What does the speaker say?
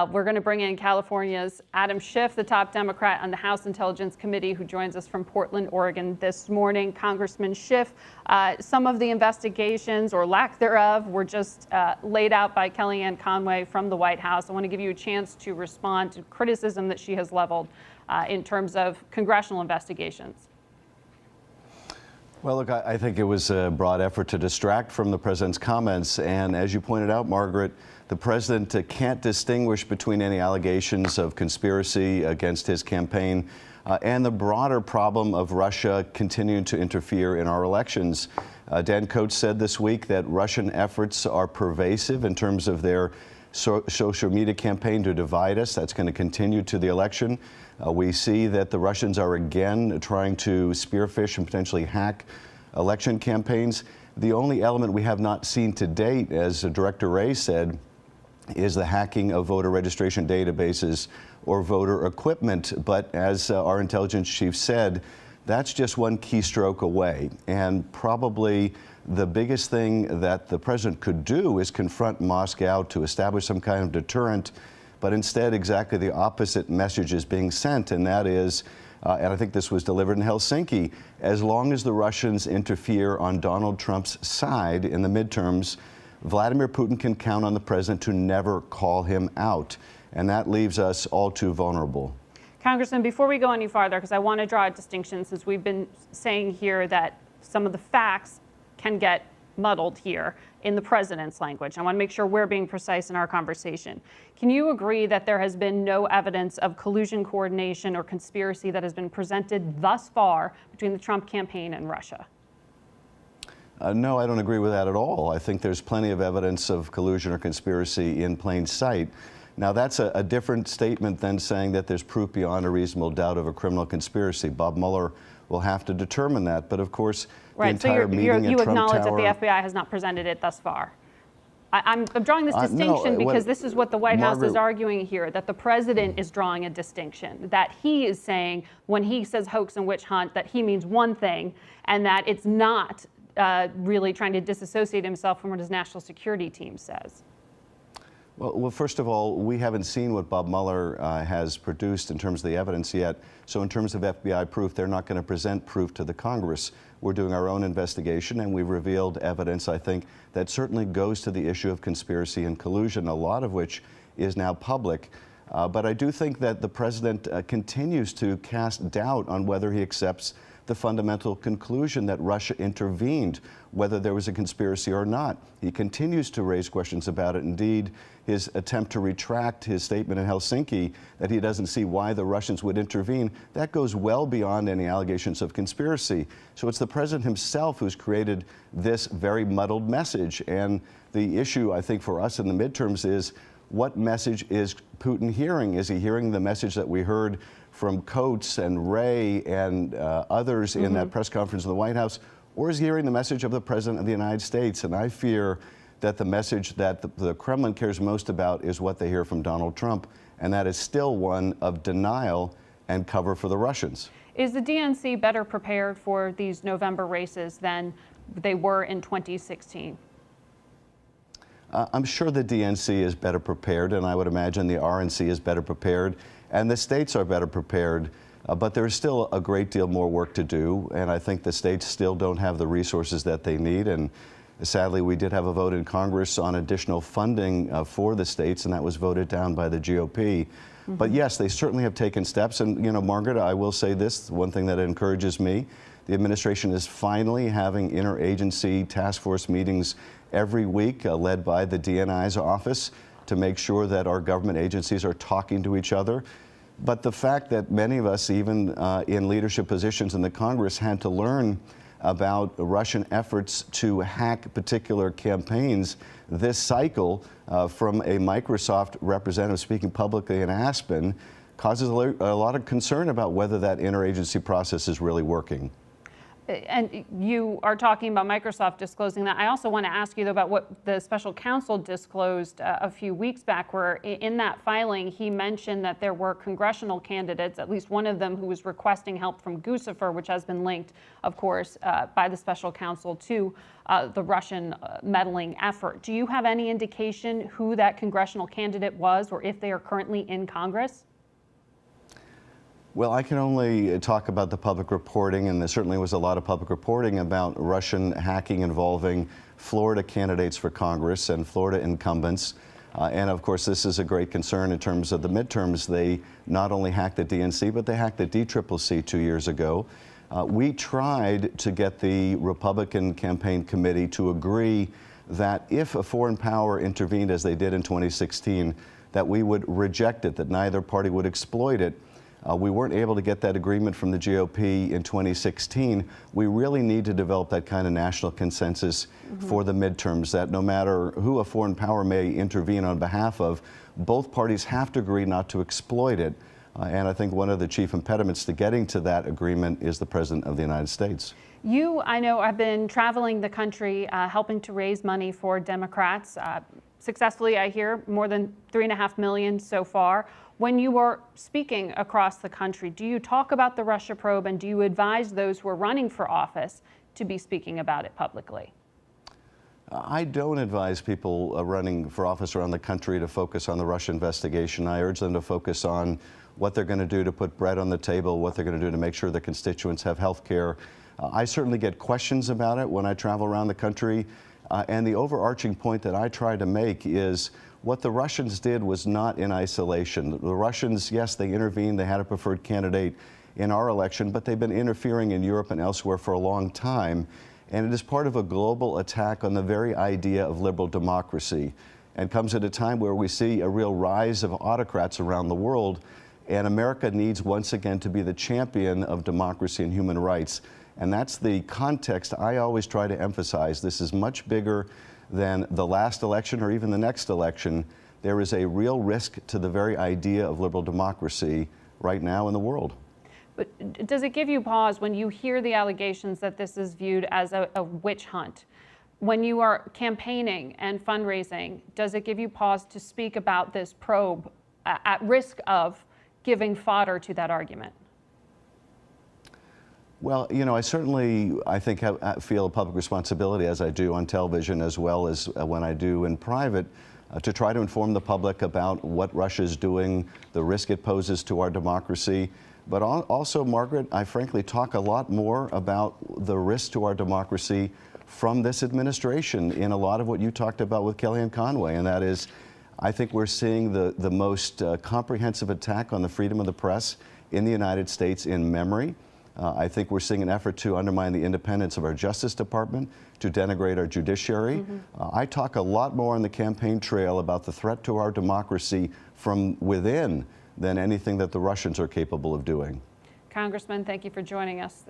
We're going to bring in California's Adam Schiff, the top Democrat on the House Intelligence Committee, who joins us from Portland, Oregon this morning. Congressman Schiff, some of the investigations, or lack thereof, were just laid out by Kellyanne Conway from the White House. I want to give you a chance to respond to criticism that she has leveled in terms of congressional investigations. Well, look, I think it was a broad effort to distract from the president's comments. And as you pointed out, Margaret, the president can't distinguish between any allegations of conspiracy against his campaign and the broader problem of Russia continuing to interfere in our elections. Dan Coats said this week that Russian efforts are pervasive in terms of their social media campaign to divide us. That's going to continue to the election. We see that the Russians are again trying to spearfish and potentially hack election campaigns. The only element we have not seen to date, as Director Wray said, is the hacking of voter registration databases or voter equipment. But as our intelligence chief said, that's just one keystroke away. And probably the biggest thing that the president could do is confront Moscow to establish some kind of deterrent. But instead, exactly the opposite message is being sent, and that is, and I think this was delivered in Helsinki, as long as the Russians interfere on Donald Trump's side in the midterms, Vladimir Putin can count on the president to never call him out. And that leaves us all too vulnerable. Congressman, before we go any farther, because I want to draw a distinction, since we've been saying here that some of the facts can get muddled here in the president's language. I want to make sure we're being precise in our conversation. Can you agree that there has been no evidence of collusion, coordination, or conspiracy that has been presented thus far between the Trump campaign and Russia? No, I don't agree with that at all. I think there's plenty of evidence of collusion or conspiracy in plain sight. Now, that's a different statement than saying that there's proof beyond a reasonable doubt of a criminal conspiracy. Bob Mueller will have to determine that. But of course, the entire meeting at Trump Tower... You acknowledge that the FBI has not presented it thus far. I'm drawing this distinction because this is what the White House is arguing here, that the president is drawing a distinction, that he is saying when he says hoax and witch hunt that he means one thing and that it's not really trying to disassociate himself from what his national security team says. Well, first of all, we haven't seen what Bob Mueller has produced in terms of the evidence yet. So in terms of FBI proof, they're not going to present proof to the Congress. We're doing our own investigation, and we've revealed evidence, I think, that certainly goes to the issue of conspiracy and collusion, a lot of which is now public. But I do think that the president continues to cast doubt on whether he accepts the fundamental conclusion that Russia intervened, whether there was a conspiracy or not. He continues to raise questions about it. Indeed, his attempt to retract his statement in Helsinki that he doesn't see why the Russians would intervene, that goes well beyond any allegations of conspiracy. So it's the president himself who's created this very muddled message. And the issue, I think, for us in the midterms is, what message is Putin hearing? Is he hearing the message that we heard from Coats and Wray and others in that press conference in the White House, or is he hearing the message of the President of the United States? And I fear that the message that the Kremlin cares most about is what they hear from Donald Trump, and that is still one of denial and cover for the Russians. Is the DNC better prepared for these November races than they were in 2016? I'm sure the DNC is better prepared, and I would imagine the RNC is better prepared, and the states are better prepared, but there's still a great deal more work to do, and I think the states still don't have the resources that they need. And sadly, we did have a vote in Congress on additional funding for the states, and that was voted down by the GOP. But yes, they certainly have taken steps. And, you know, Margaret, I will say this, one thing that encourages me, the administration is finally having interagency task force meetings every week, led by the DNI's office, to make sure that our government agencies are talking to each other. But the fact that many of us, even in leadership positions in the Congress, had to learn about Russian efforts to hack particular campaigns this cycle from a Microsoft representative speaking publicly in Aspen causes a lot of concern about whether that interagency process is really working. And you are talking about Microsoft disclosing that. I also want to ask you, though, about what the special counsel disclosed a few weeks back, where in that filing he mentioned that there were congressional candidates, at least one of them, who was requesting help from Guccifer, which has been linked, of course, by the special counsel to the Russian meddling effort. Do you have any indication who that congressional candidate was, or if they are currently in Congress? Well, I can only talk about the public reporting, and there certainly was a lot of public reporting about Russian hacking involving Florida candidates for Congress and Florida incumbents. And of course, this is a great concern in terms of the midterms. They not only hacked the DNC, but they hacked the DCCC 2 years ago. We tried to get the Republican campaign committee to agree that if a foreign power intervened, as they did in 2016, that we would reject it, that neither party would exploit it. We weren't able to get that agreement from the GOP in 2016. We really need to develop that kind of national consensus for the midterms, that no matter who a foreign power may intervene on behalf of, both parties have to agree not to exploit it. And I think one of the chief impediments to getting to that agreement is the President of the United States. You, I know, have been traveling the country helping to raise money for Democrats. Successfully, I hear, more than $3.5 million so far. When you are speaking across the country, do you talk about the Russia probe, and do you advise those who are running for office to be speaking about it publicly? I don't advise people running for office around the country to focus on the Russia investigation. I urge them to focus on what they're going to do to put bread on the table, what they're going to do to make sure their constituents have health care. I certainly get questions about it when I travel around the country. And the overarching point that I try to make is what the Russians did was not in isolation. The Russians, yes, they intervened, they had a preferred candidate in our election, but they've been interfering in Europe and elsewhere for a long time. And it is part of a global attack on the very idea of liberal democracy, and comes at a time where we see a real rise of autocrats around the world. And America needs once again to be the champion of democracy and human rights. And that's the context I always try to emphasize. This is much bigger than the last election or even the next election. There is a real risk to the very idea of liberal democracy right now in the world. But does it give you pause when you hear the allegations that this is viewed as a witch hunt? When you are campaigning and fundraising, does it give you pause to speak about this probe at risk of giving fodder to that argument? Well, you know, I think I feel a public responsibility, as I do on television as well as when I do in private, to try to inform the public about what Russia is doing, the risk it poses to our democracy. But also, Margaret, I frankly talk a lot more about the risk to our democracy from this administration in a lot of what you talked about with Kellyanne Conway, and that is, I think we're seeing the most comprehensive attack on the freedom of the press in the United States in memory. I think we're seeing an effort to undermine the independence of our Justice Department, to denigrate our judiciary. I talk a lot more on the campaign trail about the threat to our democracy from within than anything that the Russians are capable of doing. Congressman, thank you for joining us.